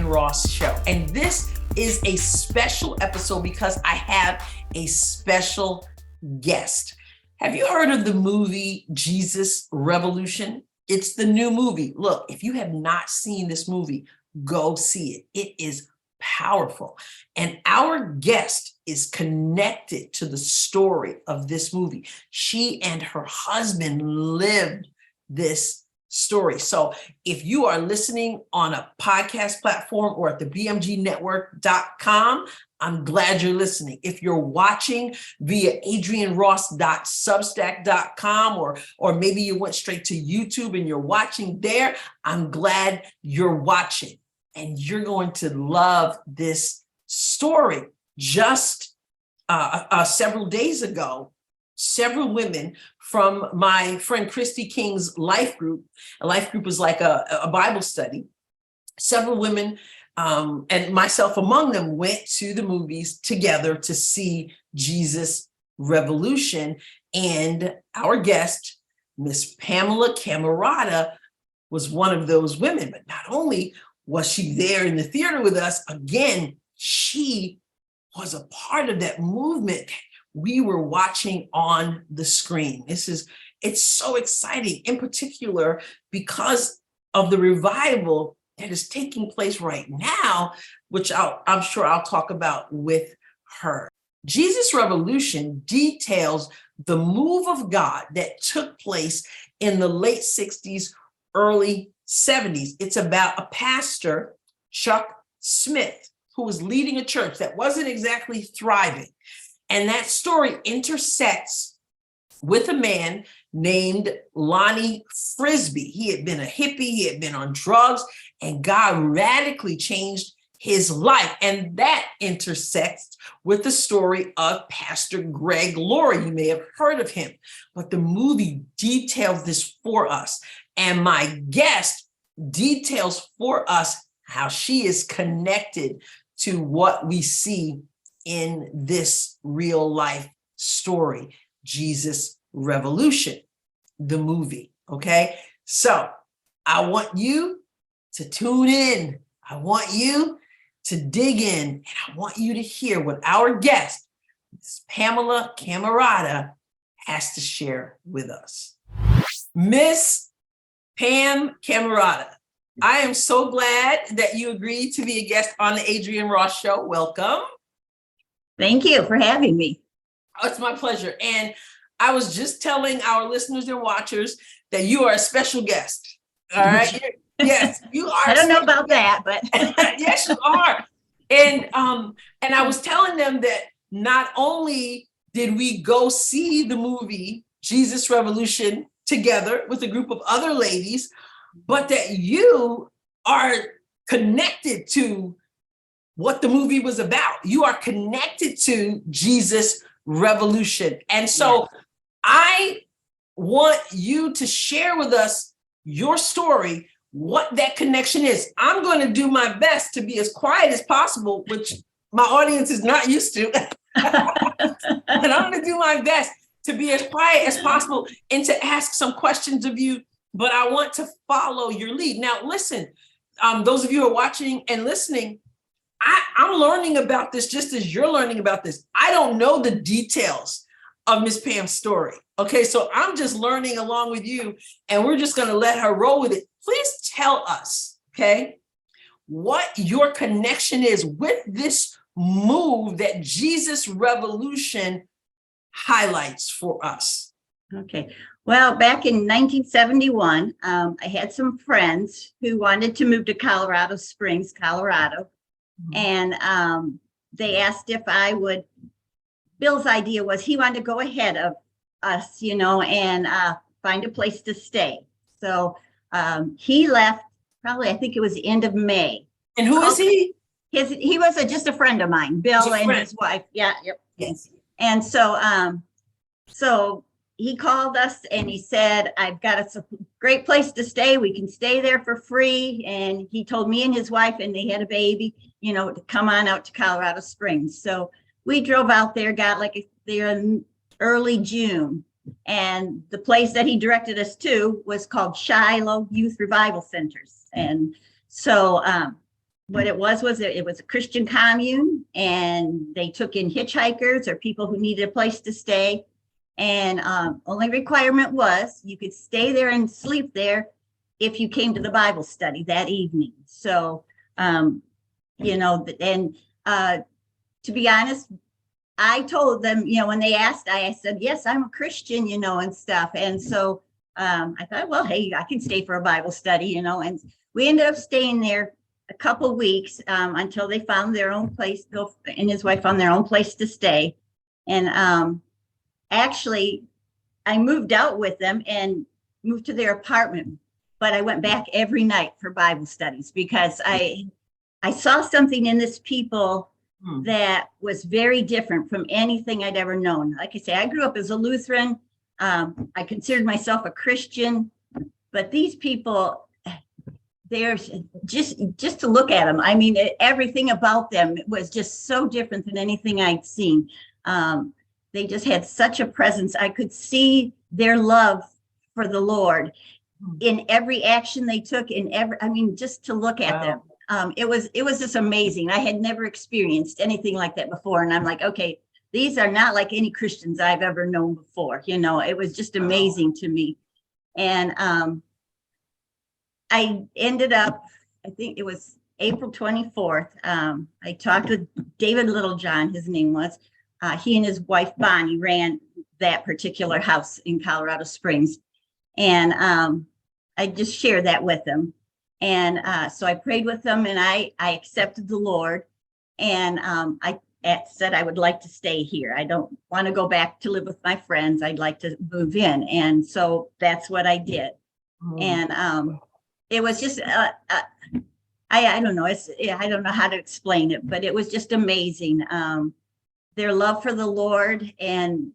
Adrienne Ross Show. And this is a special episode because I have a special guest. Have you heard of the movie Jesus Revolution? It's the new movie. Look, if you have not seen this movie, go see it. It is powerful. And our guest is connected to the story of this movie. She and her husband lived this story. So if you are listening on a podcast platform or at the bmgnetwork.com, I'm glad you're listening. If you're watching via adrienneross.substack.com, or maybe you went straight to YouTube and you're watching there, I'm glad you're watching. And you're going to love this story. Just several days ago, several women from my friend Christy King's life group. A life group is like a Bible study. Several women, and myself among them, went to the movies together to see Jesus Revolution. And our guest, Miss Pamela Camarata, was one of those women. But not only was she there in the theater with us, again, she was a part of that movement we were watching on the screen. It's so exciting, in particular, because of the revival that is taking place right now, which I'm sure I'll talk about with her. Jesus Revolution details the move of God that took place in the late 60s, early 70s. It's about a pastor, Chuck Smith, who was leading a church that wasn't exactly thriving. And that story intersects with a man named Lonnie Frisbee. He had been a hippie, he had been on drugs, and God radically changed his life. And that intersects with the story of Pastor Greg Laurie. You may have heard of him, but the movie details this for us. And my guest details for us how she is connected to what we see in this real life story, Jesus Revolution, the movie. Okay. So I want you to tune in. I want you to dig in, and I want you to hear what our guest, Ms. Pamela Camarata, has to share with us. Miss Pam Camarata, I am so glad that you agreed to be a guest on the Adrienne Ross Show. Welcome. Thank you for having me. Oh, it's my pleasure. And I was just telling our listeners and watchers that you are a special guest. All right. Yes, you are. I don't know about that, but yes, you are. And I was telling them that not only did we go see the movie Jesus Revolution together with a group of other ladies, but that you are connected to what the movie was about. You are connected to Jesus Revolution. And so I want you to share with us your story, what that connection is. I'm going to do my best to be as quiet as possible, which my audience is not used to. But I'm going to do my best to be as quiet as possible and to ask some questions of you, but I want to follow your lead. Now, listen, those of you who are watching and listening, I'm learning about this just as you're learning about this. I don't know the details of Miss Pam's story. Okay, so I'm just learning along with you, and we're just going to let her roll with it. Please tell us, okay, what your connection is with this move that Jesus Revolution highlights for us. okay. Well, back in 1971, I had some friends who wanted to move to Colorado Springs, Colorado. And they asked if I would. Bill's idea was he wanted to go ahead of us, and find a place to stay. So he left probably, I think it was the end of May. And who is he? He was just a friend of mine, Bill and his wife. Yeah. Yep. Yes. And so he called us and he said, I've got a great place to stay. We can stay there for free. And he told me and his wife, and they had a baby, to come on out to Colorado Springs. So we drove out there, got there in early June. And the place that he directed us to was called Shiloh Youth Revival Centers. And so what it was it was a Christian commune, and they took in hitchhikers or people who needed a place to stay. And only requirement was you could stay there and sleep there if you came to the Bible study that evening. So, you know, and to be honest, I told them, you know, when they asked, I said, yes, I'm a Christian, you know, and stuff. And so I thought, well, hey, I can stay for a Bible study, you know, and we ended up staying there a couple weeks until they found their own place. Bill and his wife found their own place to stay. And actually, I moved out with them and moved to their apartment, but I went back every night for Bible studies because I saw something in this people that was very different from anything I'd ever known. Like I say, I grew up as a Lutheran. I considered myself a Christian, but these people, they're just to look at them. I mean, everything about them was just so different than anything I'd seen. They just had such a presence. I could see their love for the Lord in every action they took, I mean, just to look at them. It was just amazing. I had never experienced anything like that before. And I'm like, okay, these are not like any Christians I've ever known before. You know, it was just amazing to me. And I ended up, I think it was April 24th. I talked with David Littlejohn, his name was. He and his wife, Bonnie, ran that particular house in Colorado Springs. And I just shared that with them. And so I prayed with them, and I accepted the Lord. And I said I would like to stay here. I don't want to go back to live with my friends. I'd like to move in. And so that's what I did. And it was just, I don't know. I don't know how to explain it, but it was just amazing. Their love for the Lord and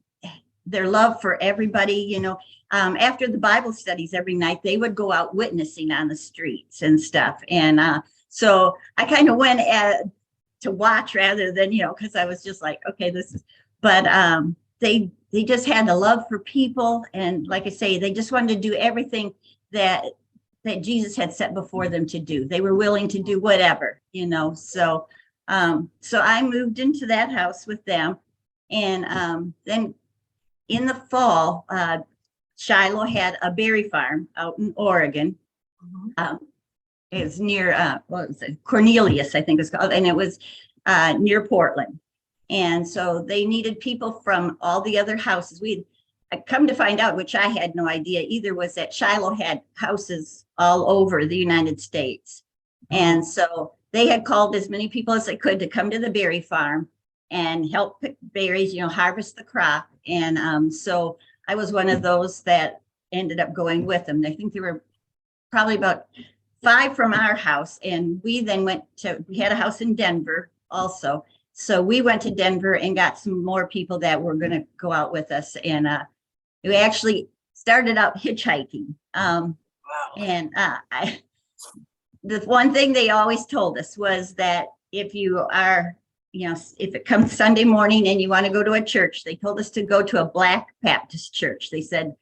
their love for everybody, you know. After the Bible studies every night, they would go out witnessing on the streets and stuff. And so I kind of went to watch rather than, you know, because I was just like, okay, but they just had a love for people. And like I say, they just wanted to do everything that Jesus had set before them to do. They were willing to do whatever, you know. So I moved into that house with them. And then in the fall, Shiloh had a berry farm out in Oregon. It was near, what was it? Cornelius, I think it's called, and it was near Portland. And so they needed people from all the other houses. I come to find out, which I had no idea either, was that Shiloh had houses all over the United States. And so they had called as many people as they could to come to the berry farm and help pick berries, you know, harvest the crop. And so I was one of those that ended up going with them. I think there were probably about 5 from our house. And we then we had a house in Denver also. So we went to Denver and got some more people that were going to go out with us. And we actually started out hitchhiking. And the one thing they always told us was that if you are, you know, if it comes Sunday morning and you want to go to a church, they told us to go to a Black Baptist church. They said,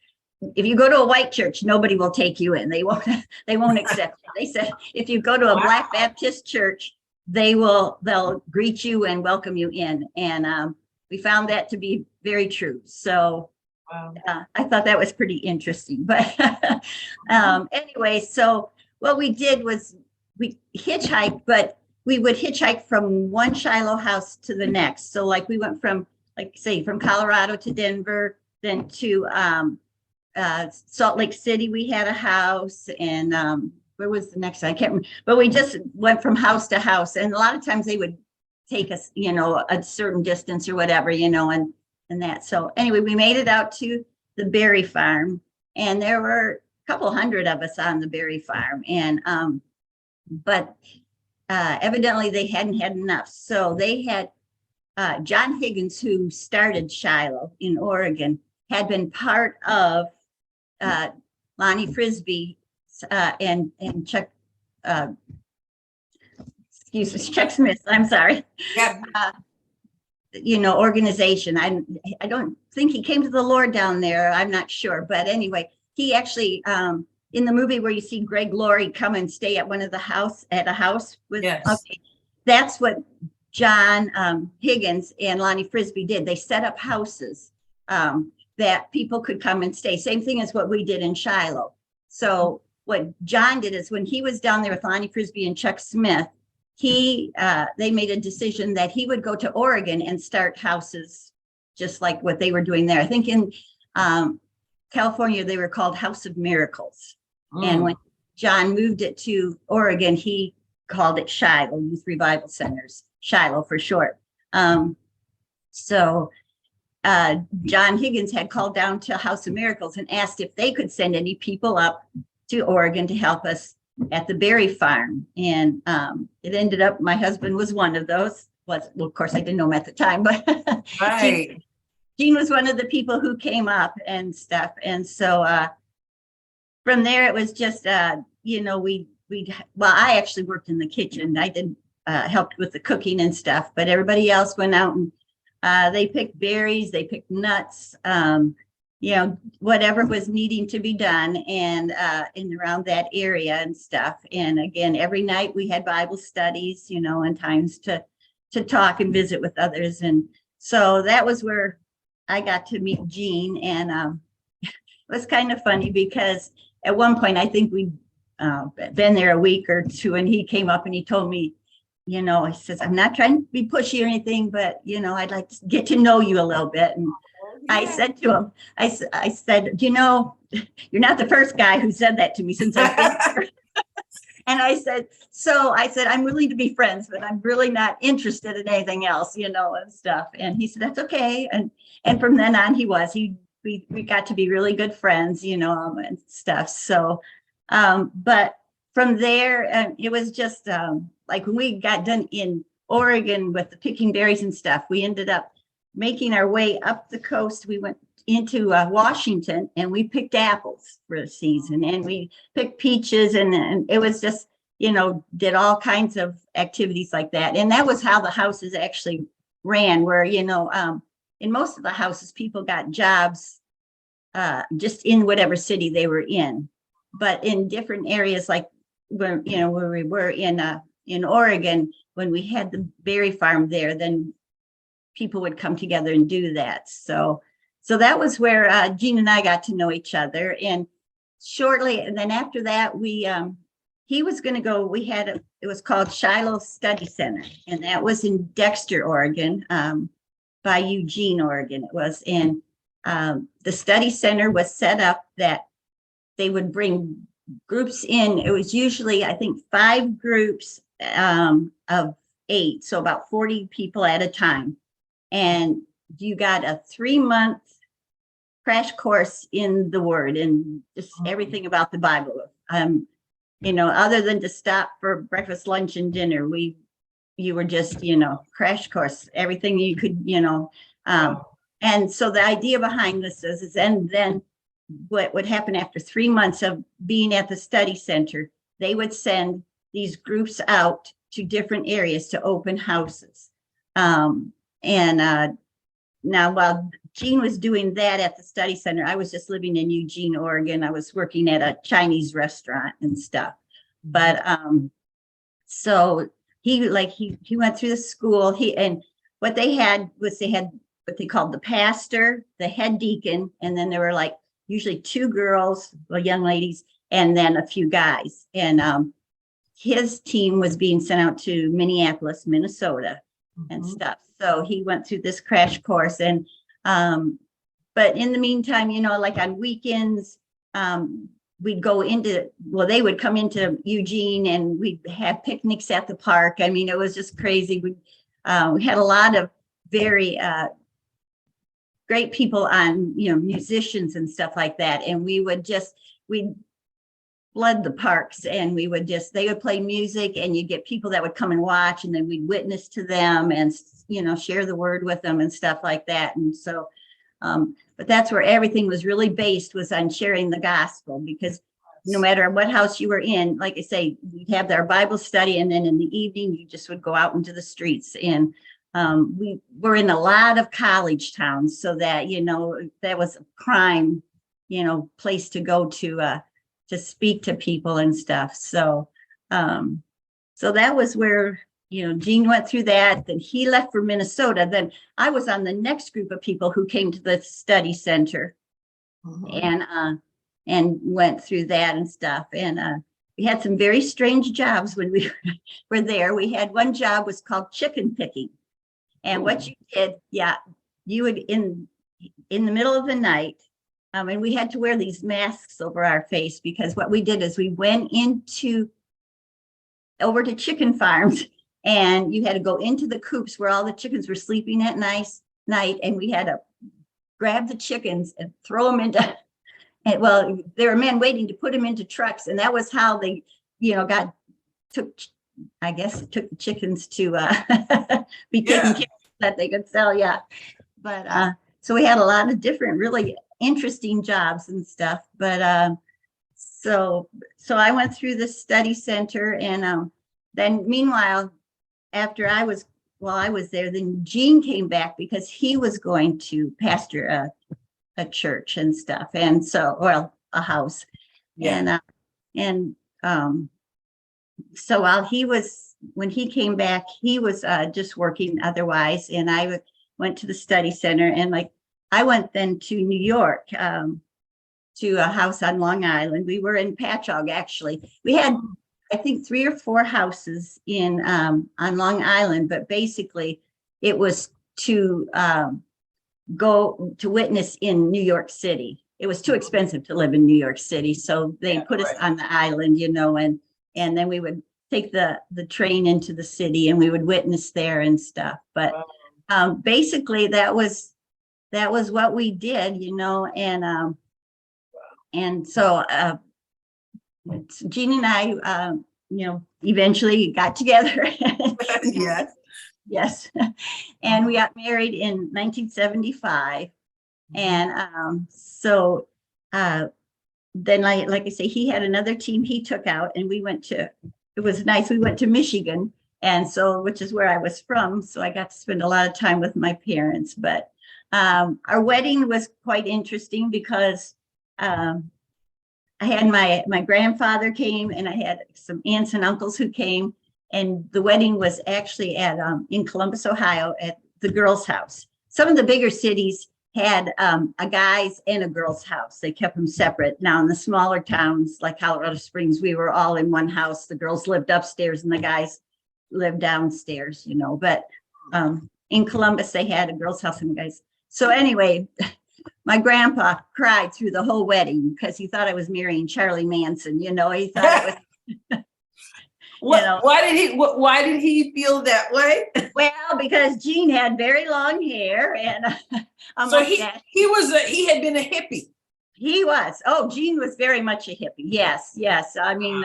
if you go to a white church, nobody will take you in. They won't accept you. They said, if you go to a Black Baptist church, they'll greet you and welcome you in. And we found that to be very true. So I thought that was pretty interesting. But anyway, so what we did was we hitchhiked, but we would hitchhike from one Shiloh house to the next. So like we went from, like say, from Colorado to Denver, then to Salt Lake City, we had a house. And where was the next? I can't remember. But we just went from house to house. And a lot of times they would take us, you know, a certain distance or whatever, you know, and that. So anyway, we made it out to the berry farm. And there were a couple hundred of us on the berry farm. And but evidently they hadn't had enough. So they had John Higgins, who started Shiloh in Oregon, had been part of Lonnie Frisbee and Chuck, excuse me, Chuck Smith, I'm sorry. Yeah. You know, organization. I don't think he came to the Lord down there. I'm not sure. But anyway, he actually in the movie where you see Greg Laurie come and stay at a house with, Yes. okay, that's what John Higgins and Lonnie Frisbee did. They set up houses that people could come and stay. Same thing as what we did in Shiloh. So what John did is when he was down there with Lonnie Frisbee and Chuck Smith, they made a decision that he would go to Oregon and start houses just like what they were doing there. I think in California, they were called House of Miracles. And when John moved it to Oregon, he called it Shiloh, Youth Revival Centers, Shiloh for short. So John Higgins had called down to House of Miracles and asked if they could send any people up to Oregon to help us at the berry farm. And it ended up, my husband was one of those. Well, of course, I didn't know him at the time, but Right. Gene was one of the people who came up and stuff. And so from there, it was just, well, I actually worked in the kitchen. I did helped with the cooking and stuff, but everybody else went out and they picked berries, they picked nuts, whatever was needing to be done and in around that area and stuff. And again, every night we had Bible studies, and times to talk and visit with others. And so that was where I got to meet Gene. And it was kind of funny because at one point, I think we'd been there a week or two, and he came up and he told me, he says, I'm not trying to be pushy or anything, but, I'd like to get to know you a little bit. And I said to him, I said, you're not the first guy who said that to me since I've been here. And I said, I'm willing to be friends, but I'm really not interested in anything else, and stuff. And he said, that's okay. And from then on, we got to be really good friends, and stuff. So, but from there, it was just like when we got done in Oregon with the picking berries and stuff, we ended up making our way up the coast. We went into Washington and we picked apples for the season, and we picked peaches, and it was just, did all kinds of activities like that. And that was how the houses actually ran, where, in most of the houses, people got jobs just in whatever city they were in. But in different areas, like where we were in Oregon, when we had the berry farm there, then people would come together and do that. So that was where Gene and I got to know each other. And shortly, and then after that, he was going to go. It was called Shiloh Study Center, and that was in Dexter, Oregon, by Eugene, Oregon. It was, and the study center was set up that they would bring groups in. It was usually, I think, 5 groups of 8, so about 40 people at a time. And you got a 3-month crash course in the Word and just everything about the Bible. Other than to stop for breakfast, lunch, and dinner, you were just, crash course, everything you could, and so the idea behind this is and then what would happen after 3 months of being at the study center, they would send these groups out to different areas to open houses. Now, while Gene was doing that at the study center, I was just living in Eugene, Oregon. I was working at a Chinese restaurant and stuff. But so he went through the school. And what they had was what they called the pastor, the head deacon, and then there were like usually 2 girls, young ladies, and then a few guys. And his team was being sent out to Minneapolis, Minnesota, and stuff. So he went through this crash course. And but in the meantime, like on weekends, we'd go they would come into Eugene and we'd have picnics at the park. I mean, it was just crazy. We had a lot of very great people on, musicians and stuff like that. And we'd flood the parks, and they would play music, and you'd get people that would come and watch, and then we'd witness to them and, share the word with them and stuff like that. And so, but that's where everything was really based, was on sharing the gospel, because no matter what house you were in, like I say, we'd have our Bible study, and then in the evening, you just would go out into the streets. And we were in a lot of college towns, so that, that was a prime, place to go to to speak to people and stuff. So, so that was where, Gene went through that. Then he left for Minnesota. Then I was on the next group of people who came to the study center and went through that and stuff. And we had some very strange jobs when we were there. We had one job was called chicken picking. And what you did, you would in the middle of the night, and we had to wear these masks over our face, because what we did is we went over to chicken farms, and you had to go into the coops where all the chickens were sleeping at night, and we had to grab the chickens and throw them into, and well, there were men waiting to put them into trucks, and that was how they, took the chickens to be taken care of, that they could sell. But so we had a lot of different really interesting jobs and stuff. But so I went through the study center, and then meanwhile, after I was there, then Gene came back because he was going to pastor a church and stuff, and so, well, a house. So when he came back, he was just working otherwise, and I went to the study center, and I went then to New York, to a house on Long Island. We were in Patchogue, actually. We had, I think, 3 or 4 houses on Long Island, but basically it was to go to witness in New York City. It was too expensive to live in New York City, so they put us on the island, and then we would take the train into the city, and we would witness there and stuff. But basically that was what we did, and so Jean and I, eventually got together. Yes. And we got married in 1975. And so then, like I say, he had another team he took out, and it was nice. We went to Michigan, and so, which is where I was from. So I got to spend a lot of time with my parents. But our wedding was quite interesting because I had my grandfather came, and I had some aunts and uncles who came, and the wedding was actually in Columbus, Ohio, at the girls' house. Some of the bigger cities had a guy's and a girl's house. They kept them separate. Now in the smaller towns like Colorado Springs, we were all in one house. The girls lived upstairs and the guys lived downstairs, But in Columbus, they had a girl's house and guys. So anyway, my grandpa cried through the whole wedding because he thought I was marrying Charlie Manson. He thought it was. Why did he feel that way? Well, because Gene had very long hair, and so he had been a hippie. He was. Oh, Gene was very much a hippie. Yes. I mean,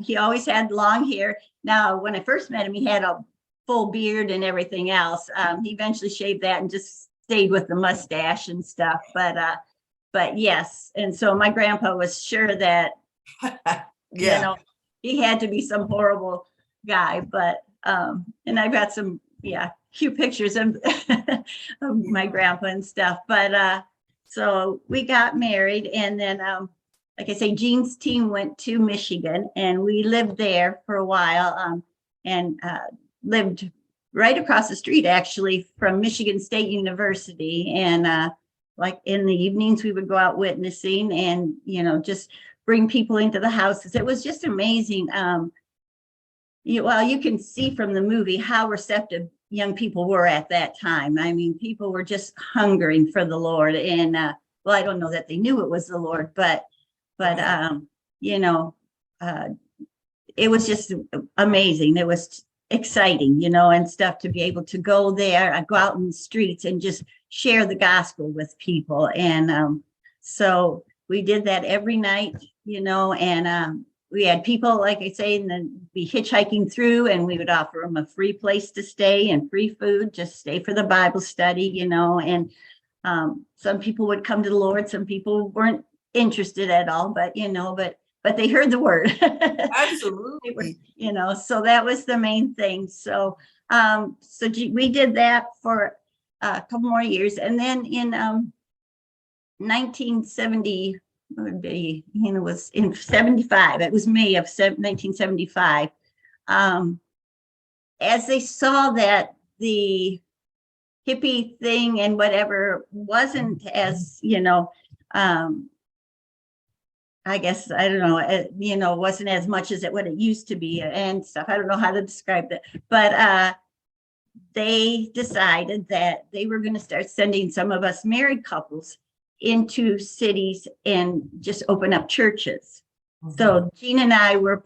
he always had long hair. Now, when I first met him, he had a full beard and everything else. He eventually shaved that and just stayed with the mustache and stuff. But yes, and so my grandpa was sure that he had to be some horrible guy. But and I've got some cute pictures of my grandpa and stuff. But so we got married, and then like I say, Gene's team went to Michigan, and we lived there for a while, and lived right across the street, actually, from Michigan State University. And like in the evenings, we would go out witnessing, and just bring people into the houses. It was just amazing. You can see from the movie how receptive young people were at that time. I mean, people were just hungering for the Lord, and I don't know that they knew it was the Lord, but it was just amazing. It was exciting, and stuff, to be able to go there. I go out in the streets and just share the gospel with people. And so we did that every night, and we had people, like I say, and then be hitchhiking through, and we would offer them a free place to stay and free food, just stay for the Bible study, and some people would come to the Lord. Some people weren't interested at all, but they heard the word. Absolutely. So that was the main thing. So we did that for a couple more years, and then in 1978, would be, was in 75. It was May of 1975. As they saw that the hippie thing and whatever wasn't as, I guess, I don't know, wasn't as much as what it used to be and stuff. I don't know how to describe that, but they decided that they were going to start sending some of us married couples into cities and just open up churches. Mhm. So Jean and I were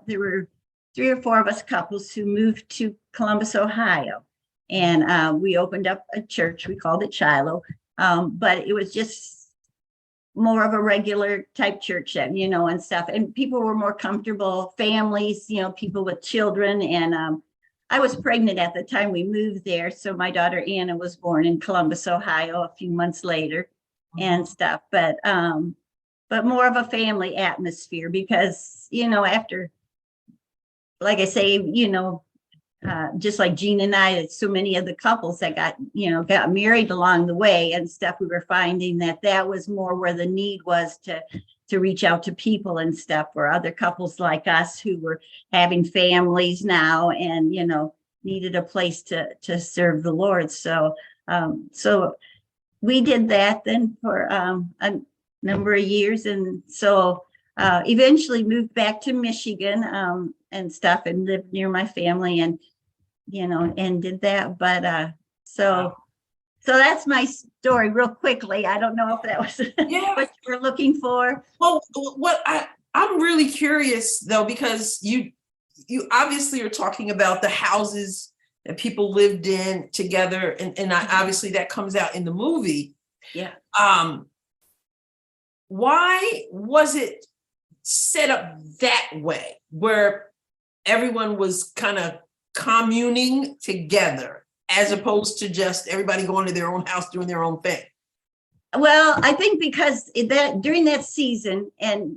there were 3 or 4 of us couples who moved to Columbus, Ohio. And we opened up a church. We called it Shiloh. But it was just more of a regular type church, and stuff. And people were more comfortable, families, people with children. And I was pregnant at the time we moved there. So my daughter Anna was born in Columbus, Ohio, a few months later and stuff. But more of a family atmosphere because, after, like I say, just like Jean and I, so many of the couples that got married along the way and stuff, we were finding that was more where the need was to reach out to people and stuff, for other couples like us who were having families now and, needed a place to serve the Lord. So we did that then for a number of years. And so eventually moved back to Michigan and stuff and lived near my family and, and did that. But so that's my story real quickly. I don't know if that was what you were looking for. Well, I'm really curious though, because you obviously are talking about the houses that people lived in together, and obviously that comes out in the movie. Yeah. Why was it set up that way, where everyone was kind of communing together, as opposed to just everybody going to their own house doing their own thing? Well, I think because during that season, and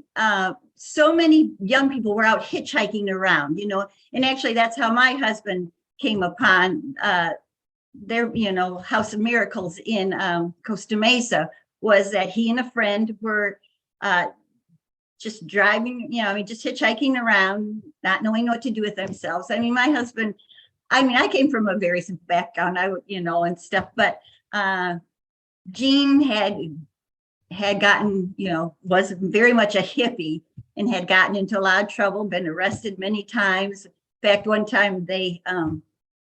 so many young people were out hitchhiking around, and actually that's how my husband came upon their, House of Miracles in Costa Mesa, was that he and a friend were just driving, just hitchhiking around, not knowing what to do with themselves. I mean, my husband, I came from a very simple background, and stuff, but Jean had gotten, was very much a hippie and had gotten into a lot of trouble, been arrested many times. In fact, one time they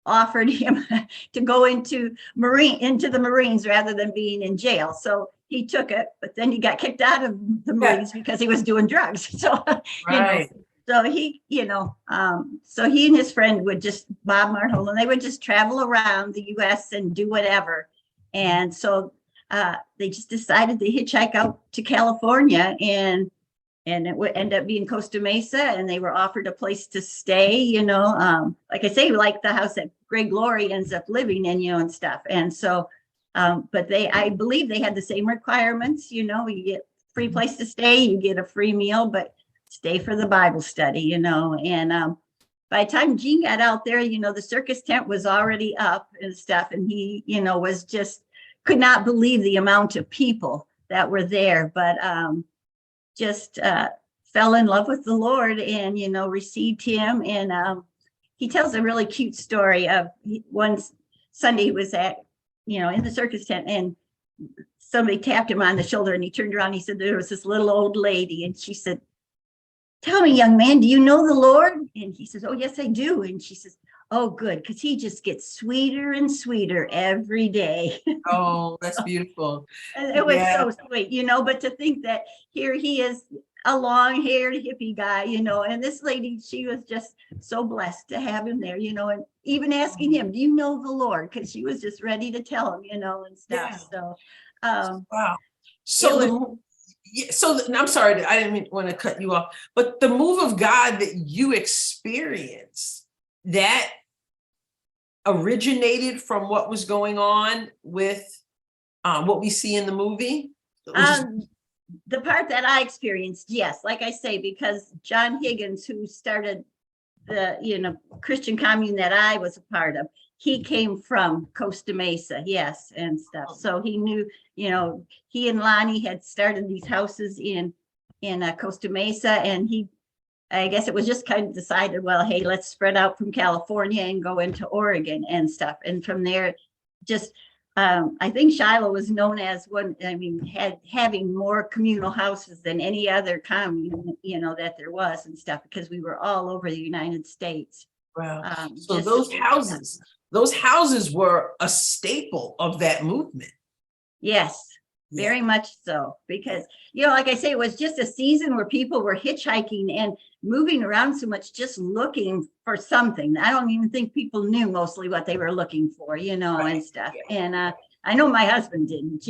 offered him to go into the Marines rather than being in jail. So he took it, but then he got kicked out of the Marines because he was doing drugs. So, Right. So he, so he and his friend would just, Bob Marhol, and they would just travel around the US and do whatever. And so they just decided to hitchhike out to California, and it would end up being Costa Mesa, and they were offered a place to stay, like I say, like the house that Greg Laurie ends up living in, and stuff. And so, but I believe they had the same requirements, you get free place to stay, you get a free meal, but stay for the Bible study, and by the time Jean got out there, the circus tent was already up and stuff, and he, was just could not believe the amount of people that were there, but just fell in love with the Lord and, received him. And he tells a really cute story of one Sunday he was at, in the circus tent, and somebody tapped him on the shoulder, and he turned around, he said, there was this little old lady, and she said, "Tell me, young man, do you know the Lord?" And he says, "Oh, yes, I do." And she says, "Oh, good, because he just gets sweeter and sweeter every day." Oh, that's beautiful. And it was so sweet, but to think that here he is, a long-haired hippie guy, and this lady, she was just so blessed to have him there, and even asking him, "Do you know the Lord?" Because she was just ready to tell him, and stuff. Yeah. So, Wow. So I'm sorry, I didn't want to cut you off, but the move of God that you experienced, that originated from what was going on with what we see in the movie? the part that I experienced, yes, like I say, because John Higgins, who started the Christian commune that I was a part of, he came from Costa Mesa, yes, and stuff. So he knew, he and Lonnie had started these houses in Costa Mesa, and I guess it was just kind of decided, well, hey, let's spread out from California and go into Oregon and stuff. And from there, just I think Shiloh was known as having more communal houses than any other commune, that there was and stuff, because we were all over the United States. Wow. So those houses were a staple of that movement. Yes, very much so, because, like I say, it was just a season where people were hitchhiking and moving around so much, just looking for something. I don't even think people knew mostly what they were looking for, Right. and stuff. And I know my husband didn't,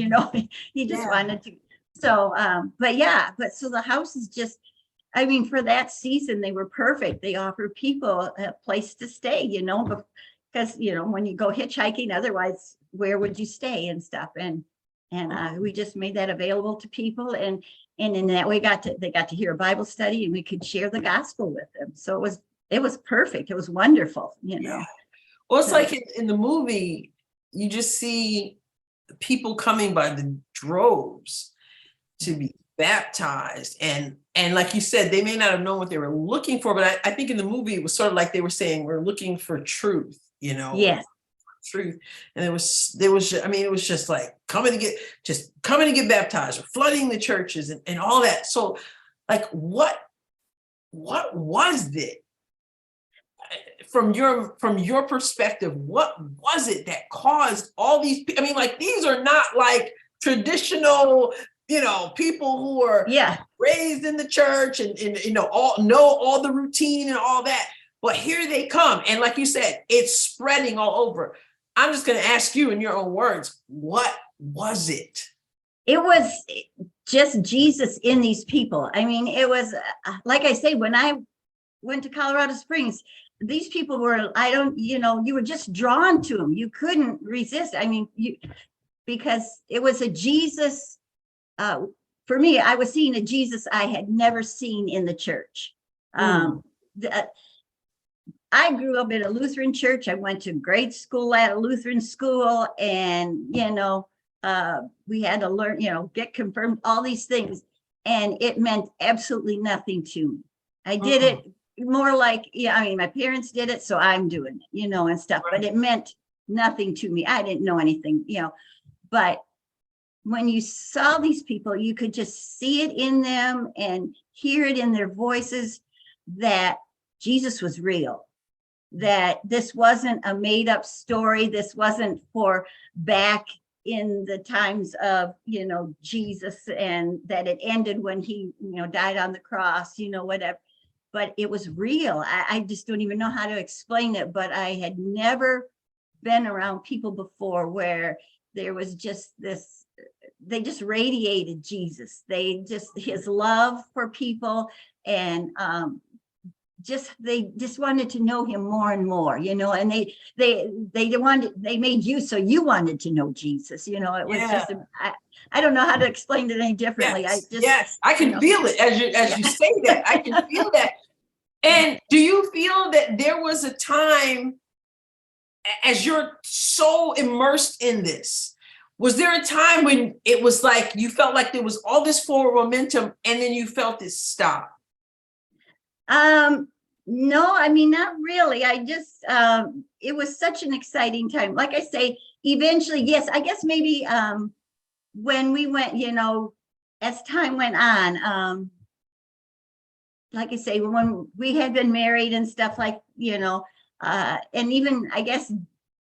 he just wanted to. So, but so the houses just, for that season, they were perfect. They offered people a place to stay, because, when you go hitchhiking, otherwise, where would you stay and stuff? And we just made that available to people. And in that way, they got to hear a Bible study, and we could share the gospel with them. So it was perfect. It was wonderful, Yeah. Well, it's like in the movie, you just see people coming by the droves to be baptized. And like you said, they may not have known what they were looking for, but I think in the movie, it was sort of like they were saying, we're looking for truth, Yes. Truth. And it was just like coming to get baptized, or flooding the churches and all that. So like, what was it from your perspective? What was it that caused all these? These are not like traditional, people who are raised in the church and know all the routine and all that. But here they come. And like you said, it's spreading all over. I'm just going to ask you in your own words, what was it? It was just Jesus in these people. It was, like I say, when I went to Colorado Springs, these people were, you were just drawn to them. You couldn't resist. Because it was a Jesus, for me, I was seeing a Jesus I had never seen in the church. I grew up in a Lutheran church. I went to grade school at a Lutheran school, and, we had to learn, get confirmed, all these things. And it meant absolutely nothing to me. I did it more like, my parents did it, so I'm doing it, and stuff, but it meant nothing to me. I didn't know anything, but when you saw these people, you could just see it in them and hear it in their voices that Jesus was real. That this wasn't a made up story. This wasn't for back in the times of, Jesus, and that it ended when he, died on the cross, whatever. But it was real. I just don't even know how to explain it, but I had never been around people before where there was just this, they just radiated Jesus. His love for people, and they just wanted to know him more and more, and they made you, so you wanted to know Jesus, it was just, I don't know how to explain it any differently. Yes, I can feel it as you say that. I can feel that. And do you feel that there was a time, as you're so immersed in this, was there a time when it was like you felt like there was all this forward momentum and then you felt it stop? No, not really. I just, it was such an exciting time. Like I say, eventually, yes, I guess maybe when we went, as time went on, like I say, when we had been married and stuff, like, and even, I guess,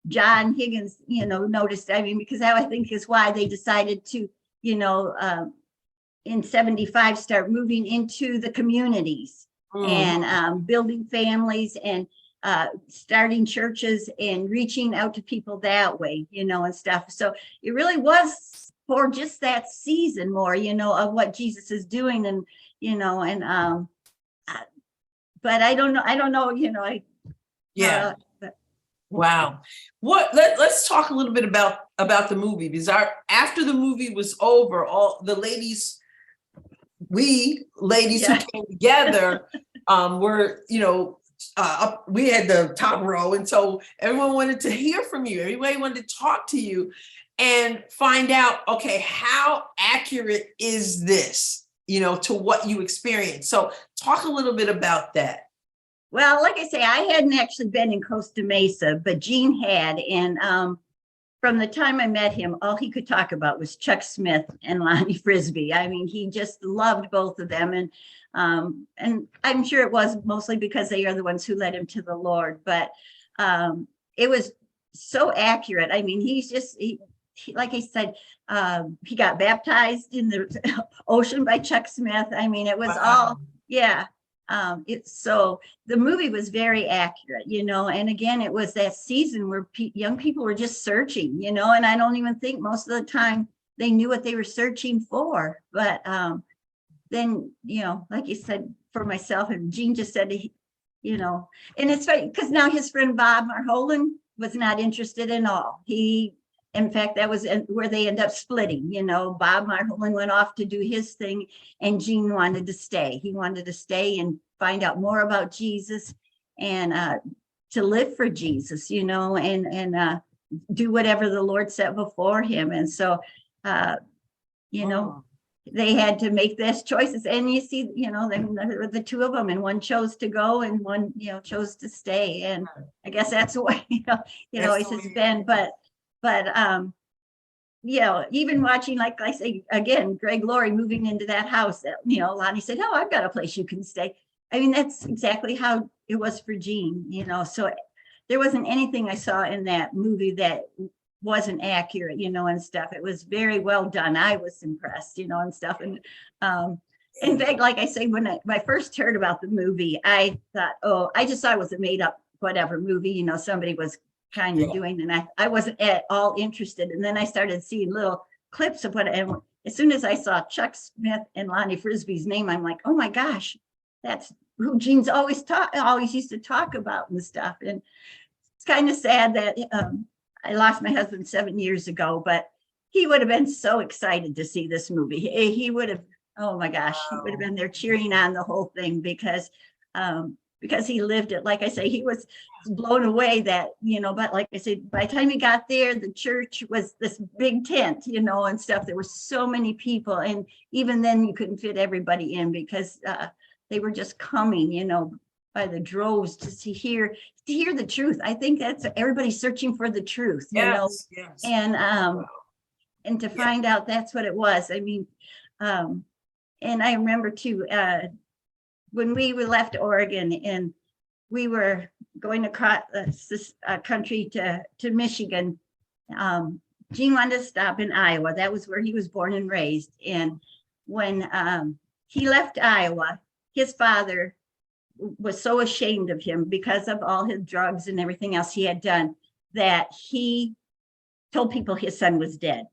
John Higgins, noticed, because that, I think, is why they decided to, in 75, start moving into the communities. And building families and starting churches and reaching out to people that way, and stuff. So it really was for just that season more, of what Jesus is doing, and, but I don't know, Wow. Let's talk a little bit about the movie, because after the movie was over, all the ladies who came together were, we had the top row, and so everyone wanted to hear from you. Everybody wanted to talk to you and find out, okay, how accurate is this, to what you experienced. So talk a little bit about that. Well, like I say, I hadn't actually been in Costa Mesa, but Gene had. And from the time I met him, all he could talk about was Chuck Smith and Lonnie Frisbee. I mean, he just loved both of them. And I'm sure it was mostly because they are the ones who led him to the Lord. But it was so accurate. I mean, he, like I said, he got baptized in the ocean by Chuck Smith. I mean, it was all, yeah. So the movie was very accurate, and again, it was that season where young people were just searching, and I don't even think most of the time they knew what they were searching for. But then, like you said, for myself, and Gene just said, and it's funny because now his friend Bob Marholin was not interested at all. In fact, that was where they end up splitting. Bob Marholin went off to do his thing, and Gene wanted to stay. He wanted to stay and find out more about Jesus and to live for Jesus, and do whatever the Lord set before him. And so, they had to make those choices. And you see, the two of them, and one chose to go and one, chose to stay. And I guess that's the way, it always has been. But even watching, like I say, again, Greg Laurie moving into that house, Lonnie said, "Oh, I've got a place you can stay." I mean, that's exactly how it was for Gene, so there wasn't anything I saw in that movie that wasn't accurate, and stuff. It was very well done. I was impressed, and stuff. And in fact, like I say, when I first heard about the movie, I thought, oh, I just thought it was a made up whatever movie, somebody was kind of doing, and I wasn't at all interested. And then I started seeing little clips of and as soon as I saw Chuck Smith and Lonnie Frisbee's name, I'm like, oh my gosh, that's who Gene's always used to talk about and stuff. And it's kind of sad that I lost my husband 7 years ago, but he would have been so excited to see this movie. He would have, oh my gosh, he would have been there cheering on the whole thing because he lived it. Like I say, he was blown away that, but like I said, by the time he got there, the church was this big tent, and stuff. There were so many people. And even then you couldn't fit everybody in because they were just coming, by the droves to hear the truth. I think that's everybody's searching for the truth, Yes. And to find out that's what it was. I mean, and I remember too, when we left Oregon and we were going across this country to Michigan, Gene wanted to stop in Iowa. That was where he was born and raised. And when he left Iowa, his father was so ashamed of him because of all his drugs and everything else he had done that he told people his son was dead.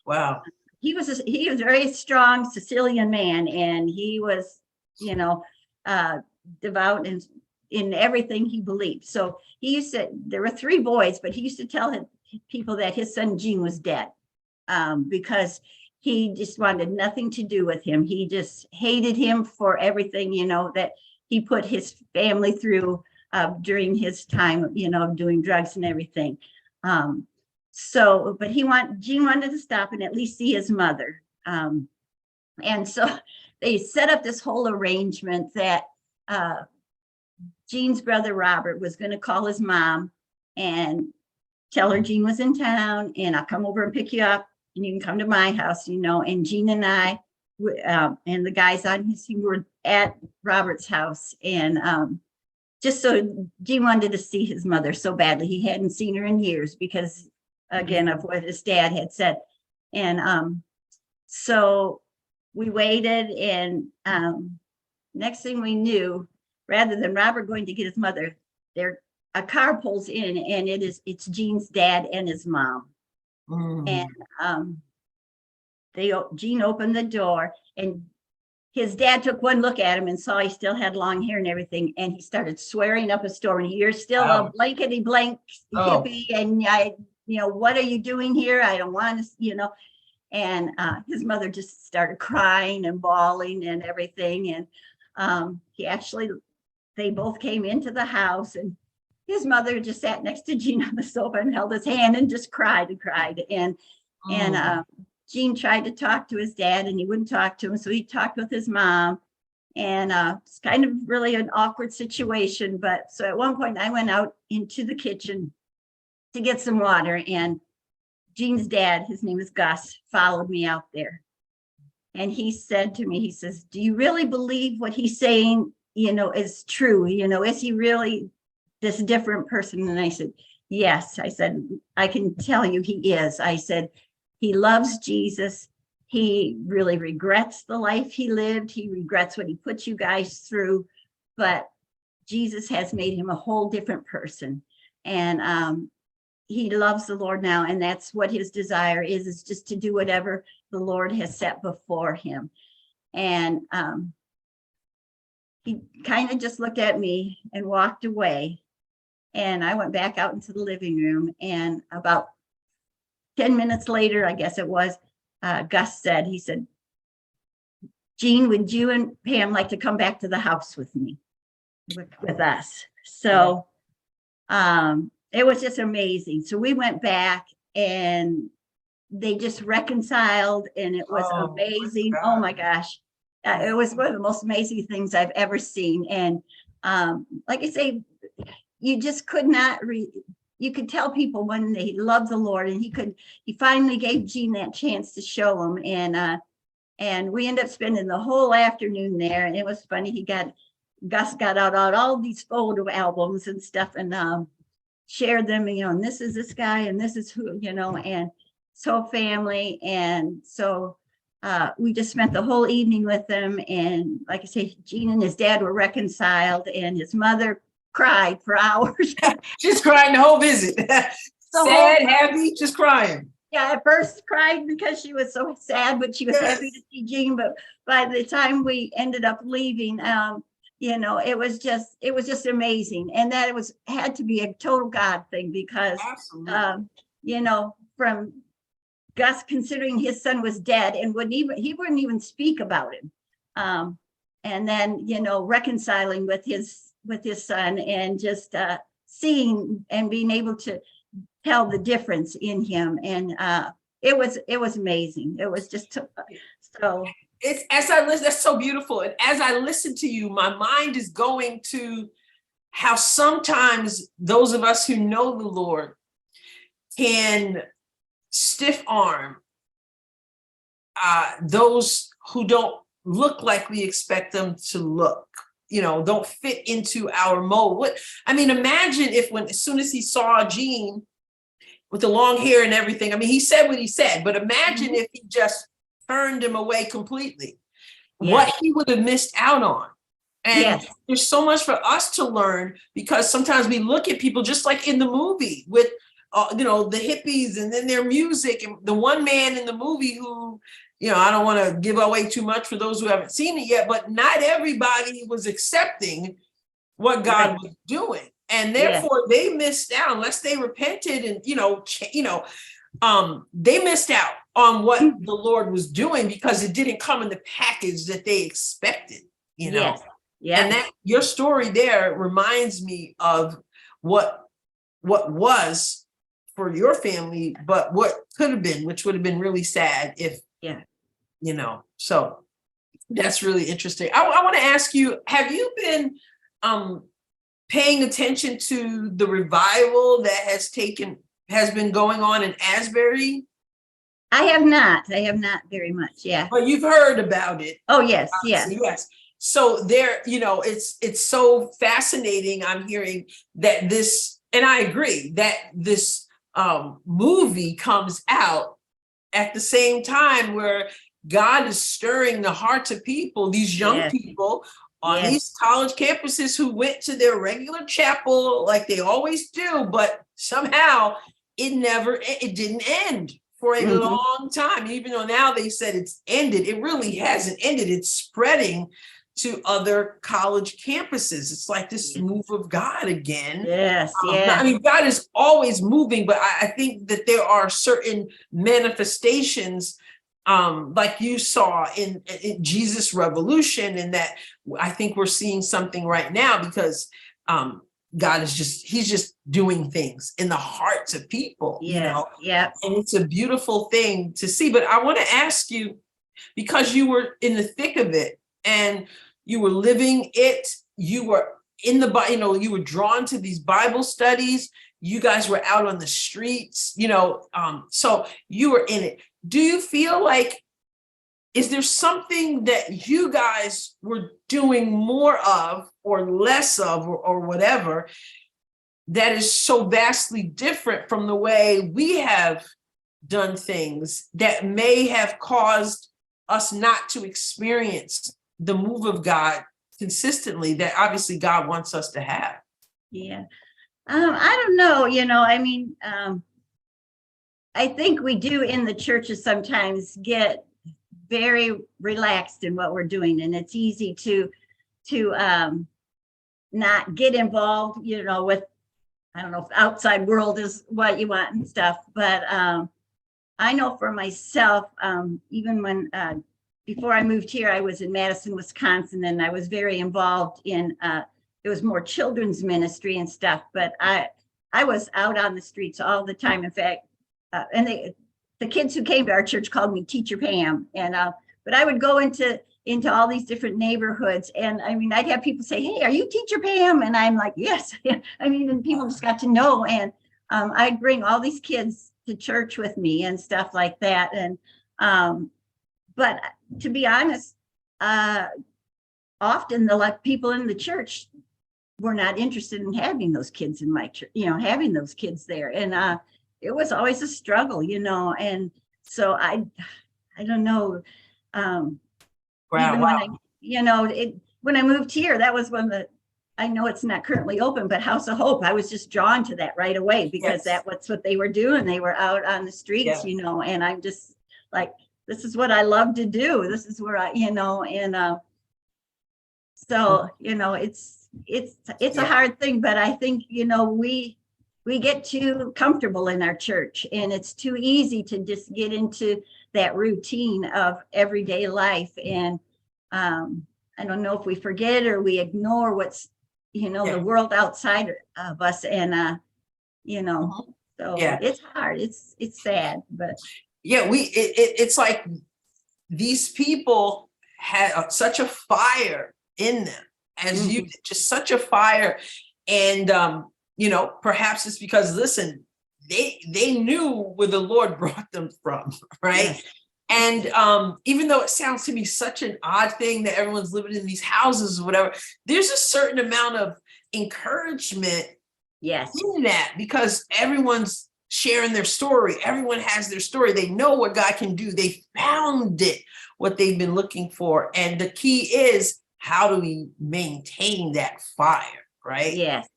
Wow. He was a very strong Sicilian man, and he was, devout in everything he believed. So he used to, there were 3 boys, but he used to tell people that his son Gene was dead because he just wanted nothing to do with him. He just hated him for everything, that he put his family through during his time, doing drugs and everything. But Gene wanted to stop and at least see his mother. And so they set up this whole arrangement that Gene's brother Robert was going to call his mom and tell her Gene was in town and I'll come over and pick you up and you can come to my house, and Gene and I and the guys on his team were at Robert's house. And just so Gene wanted to see his mother so badly. He hadn't seen her in years because, again, of what his dad had said. And so we waited, and next thing we knew, rather than Robert going to get his mother, a car pulls in, and it's Gene's dad and his mom. And Gene opened the door, and his dad took one look at him and saw he still had long hair and everything, and he started swearing up a storm. You're still a blankety blank hippie, and what are you doing here? I don't want to, And his mother just started crying and bawling and everything, and he actually they both came into the house, and his mother just sat next to Gene on the sofa and held his hand and just cried and cried. And Gene tried to talk to his dad, and he wouldn't talk to him. So he talked with his mom, and it's kind of really an awkward situation. But so at one point I went out into the kitchen to get some water, and Gene's dad, his name is Gus, followed me out there. And he said to me, he says, do you really believe what he's saying, is true? Is he really this different person? And I said, yes. I said, I can tell you he is. I said, he loves Jesus. He really regrets the life he lived. He regrets what he put you guys through, but Jesus has made him a whole different person. And he loves the Lord now. And that's what his desire is just to do whatever the Lord has set before him. And he kind of just looked at me and walked away. And I went back out into the living room, and about 10 minutes later, I guess it was, Gus said, he said, Gene, would you and Pam like to come back to the house with me, with us? So it was just amazing. So we went back, and they just reconciled, and it was amazing. Oh my gosh. It was one of the most amazing things I've ever seen. And like I say, you just could not you could tell people when they love the Lord, and he finally gave Gene that chance to show him. And we ended up spending the whole afternoon there. And it was funny. Gus got out all these photo albums and stuff, and shared them, and this is this guy, and this is who, and so family. And so we just spent the whole evening with them. And like I say, Gene and his dad were reconciled, and his mother cried for hours. Just crying the whole visit. Sad, happy, just crying. Yeah, at first cried because she was so sad, but she was happy to see Gene. But by the time we ended up leaving, it was just amazing. And that had to be a total God thing, because from Gus considering his son was dead and he wouldn't even speak about him, and then reconciling with his son, and just seeing and being able to tell the difference in him. And it was amazing. It was just so. It's as I listen, that's so beautiful. And as I listen to you, my mind is going to how sometimes those of us who know the Lord can stiff arm those who don't look like we expect them to look, don't fit into our mold. Imagine if as soon as he saw Gene with the long hair and everything, he said what he said, but imagine if he just turned him away completely, what he would have missed out on. And there's so much for us to learn, because sometimes we look at people just like in the movie with, the hippies and then their music, and the one man in the movie who, I don't want to give away too much for those who haven't seen it yet, but not everybody was accepting what God was doing. And therefore they missed out unless they repented and, they missed out on what the Lord was doing, because it didn't come in the package that they expected, And that your story there reminds me of what was for your family, but what could have been, which would have been really sad if, so that's really interesting. I want to ask you, have you been paying attention to the revival that has been going on in Asbury? I have not very much. Yeah. But you've heard about it. Oh, yes. Obviously, yes. So there, it's so fascinating. I'm hearing that and I agree that this movie comes out at the same time where God is stirring the hearts of people, these young people on these college campuses who went to their regular chapel like they always do, but somehow it didn't end for a long time. Even though now they said it's ended, it really hasn't ended. It's spreading to other college campuses. It's like this move of God again. Yes, God is always moving, but I think that there are certain manifestations like you saw in Jesus Revolution, and that I think we're seeing something right now because God is he's just doing things in the hearts of people, you know, Yeah. and it's a beautiful thing to see. But I want to ask you, because you were in the thick of it and you were living it, you were in the, you know, you were drawn to these Bible studies, you guys were out on the streets, you know, so you were in it. Do you feel like, is there something that you guys were doing more of or less of or whatever that is so vastly different from the way we have done things that may have caused us not to experience the move of God consistently that obviously God wants us to have? Yeah. I don't know, you know, I mean, I think we do in the churches sometimes get very relaxed in what we're doing, and it's easy to not get involved, you know, with, I don't know if outside world is what you want and stuff, but I know for myself, even when before I moved here, I was in Madison, Wisconsin, and I was very involved in it was more children's ministry and stuff, but I was out on the streets all the time. In fact, and the kids who came to our church called me Teacher Pam, and but I would go into all these different neighborhoods, and I mean, I'd have people say, "Hey, are you Teacher Pam?" And I'm like, "Yes." I mean, and people just got to know, and I'd bring all these kids to church with me and stuff like that, and but to be honest, often the people in the church were not interested in having those kids in my church, you know, having those kids there, and it was always a struggle, you know, and so I don't know. Even when I, you know, when I moved here, that was when I know it's not currently open, but House of Hope, I was just drawn to that right away because that's what they were doing. They were out on the streets, you know, and I'm just like, this is what I love to do. This is where I, you know, and so, you know, it's a hard thing, but I think, you know, we get too comfortable in our church, and it's too easy to just get into that routine of everyday life. And I don't know if we forget or we ignore what's, you know, the world outside of us. And, you know, so it's hard. It's sad, but. Yeah, it's like these people had such a fire in them, as you did, just such a fire. And, you know, perhaps it's because, listen, they knew where the Lord brought them from, right? Yes. And even though it sounds to me such an odd thing that everyone's living in these houses or whatever, there's a certain amount of encouragement in that, because everyone's sharing their story. Everyone has their story. They know what God can do. They found it, what they've been looking for. And the key is, how do we maintain that fire, right? Yes,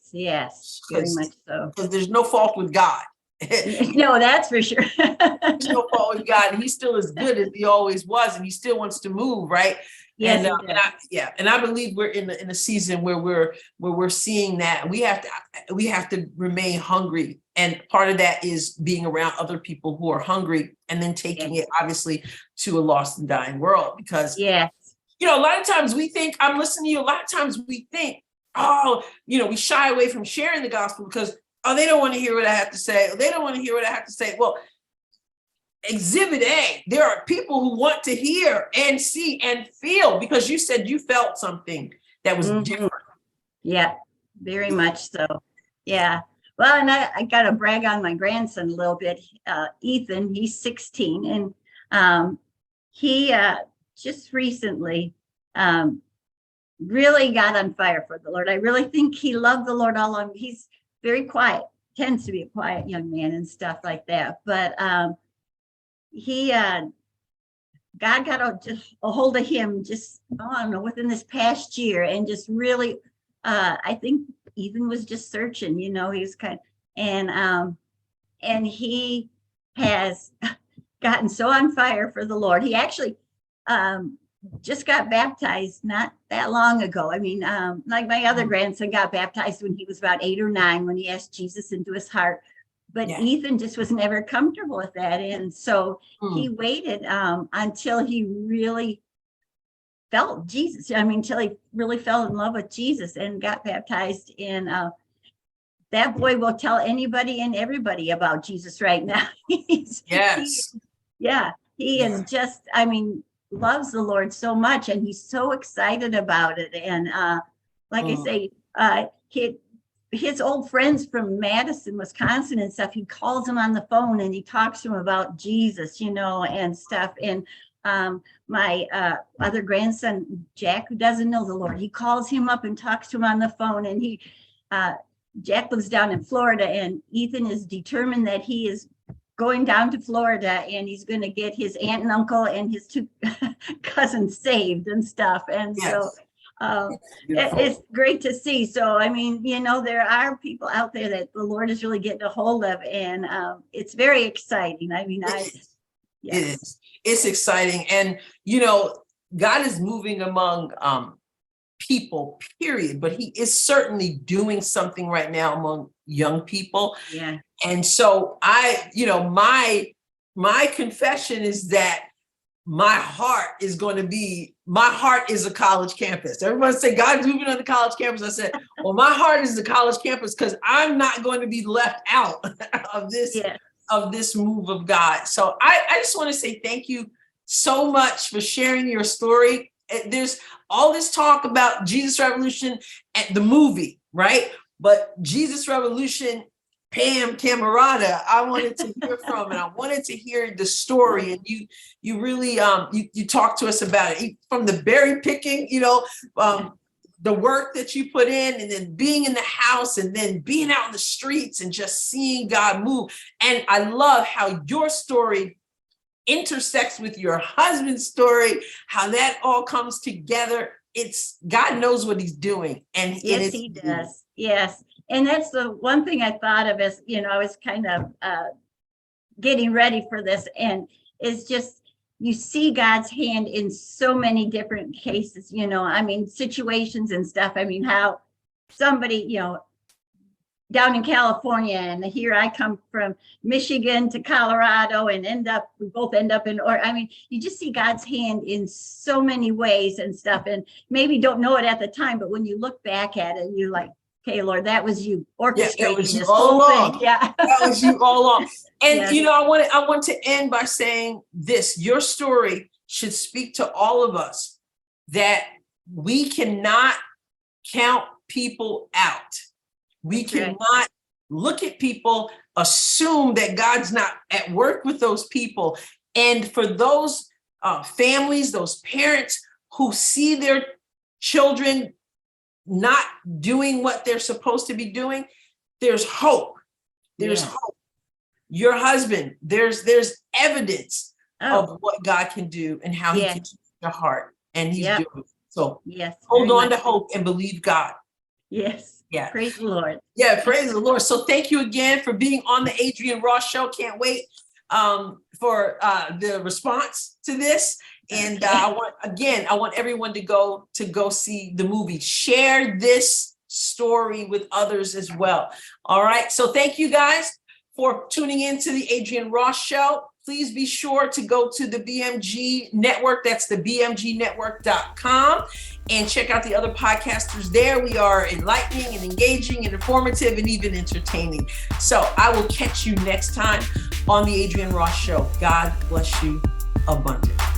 very much so. Because there's no fault with God. No, that's for sure. There's no fault with God. And he's still as good as he always was, and he still wants to move, right? Yes, and I believe we're in a season where we're seeing that. We have to remain hungry, and part of that is being around other people who are hungry, and then taking it obviously to a lost and dying world. Because you know, a lot of times we think, I'm listening to you, a lot of times we think, oh, you know, we shy away from sharing the gospel because, oh, they don't want to hear what I have to say. They don't want to hear what I have to say. Well, Exhibit A, there are people who want to hear and see and feel, because you said you felt something that was different. Yeah, very much so. Yeah. Well, and I got to brag on my grandson a little bit. Ethan, he's 16, and he just recently really got on fire for the Lord. I really think he loved the Lord all along. He's very quiet, tends to be a quiet young man and stuff like that. But God got a hold of him just, I don't know, within this past year, and just really, I think Ethan was just searching, you know, he was kind of, and he has gotten so on fire for the Lord. He actually just got baptized not that long ago. I mean, like my other grandson got baptized when he was about 8 or 9, when he asked Jesus into his heart. But Yeah. Ethan just was never comfortable with that. And so he waited until he really felt Jesus. I mean, until he really fell in love with Jesus and got baptized. And that boy will tell anybody and everybody about Jesus right now. Yes. He is just, I mean, loves the Lord so much, and he's so excited about it. And like I say, his old friends from Madison, Wisconsin and stuff, he calls them on the phone and he talks to them about Jesus, you know, and stuff. And my other grandson, Jack, who doesn't know the Lord, he calls him up and talks to him on the phone. And Jack lives down in Florida, and Ethan is determined that he is going down to Florida and he's going to get his aunt and uncle and his two cousins saved and stuff. And so it's great to see. So, I mean, you know, there are people out there that the Lord is really getting a hold of, and it's very exciting. I mean, it is. It's exciting. And, you know, God is moving among people, period. But he is certainly doing something right now among young people. Yeah. And so my confession is that my heart is a college campus. Everyone say God's moving on the college campus. I said, well, my heart is the college campus because I'm not going to be left out of this, of this move of God. So I just want to say thank you so much for sharing your story. There's all this talk about Jesus Revolution and the movie, right? But Jesus Revolution, Pam Camarata, I wanted to hear from, and I wanted to hear the story. And you really you talked to us about it, from the berry picking, you know, the work that you put in, and then being in the house, and then being out in the streets and just seeing God move. And I love how your story intersects with your husband's story, how that all comes together. It's God knows what he's doing. And yes, he does. Yes. And that's the one thing I thought of as, you know, I was kind of getting ready for this, and it's just, you see God's hand in so many different cases, you know, I mean, situations and stuff. I mean, how somebody, you know, down in California, and here I come from Michigan to Colorado, and we both end up I mean, you just see God's hand in so many ways and stuff, and maybe don't know it at the time, but when you look back at it, you're like, okay, Lord, that was you orchestrating this whole thing. Yeah, that was you all along. And you know, I want to end by saying this: your story should speak to all of us that we cannot count people out. We cannot look at people, assume that God's not at work with those people. And for those families, those parents who see their children not doing what they're supposed to be doing, there's hope. There's hope. Your husband, there's evidence of what God can do and how he can keep your heart. And he's doing it. So hold on to hope and believe God. Yes. Yeah. Praise the Lord. Yeah, praise the Lord. So thank you again for being on the Adrienne Ross Show. Can't wait for the response to this. And I want everyone to go see the movie. Share this story with others as well. All right. So thank you guys for tuning in to the Adrienne Ross Show. Please be sure to go to the BMG Network. That's the bmgnetwork.com, and check out the other podcasters there. We are enlightening and engaging and informative and even entertaining. So I will catch you next time on the Adrienne Ross Show. God bless you abundantly.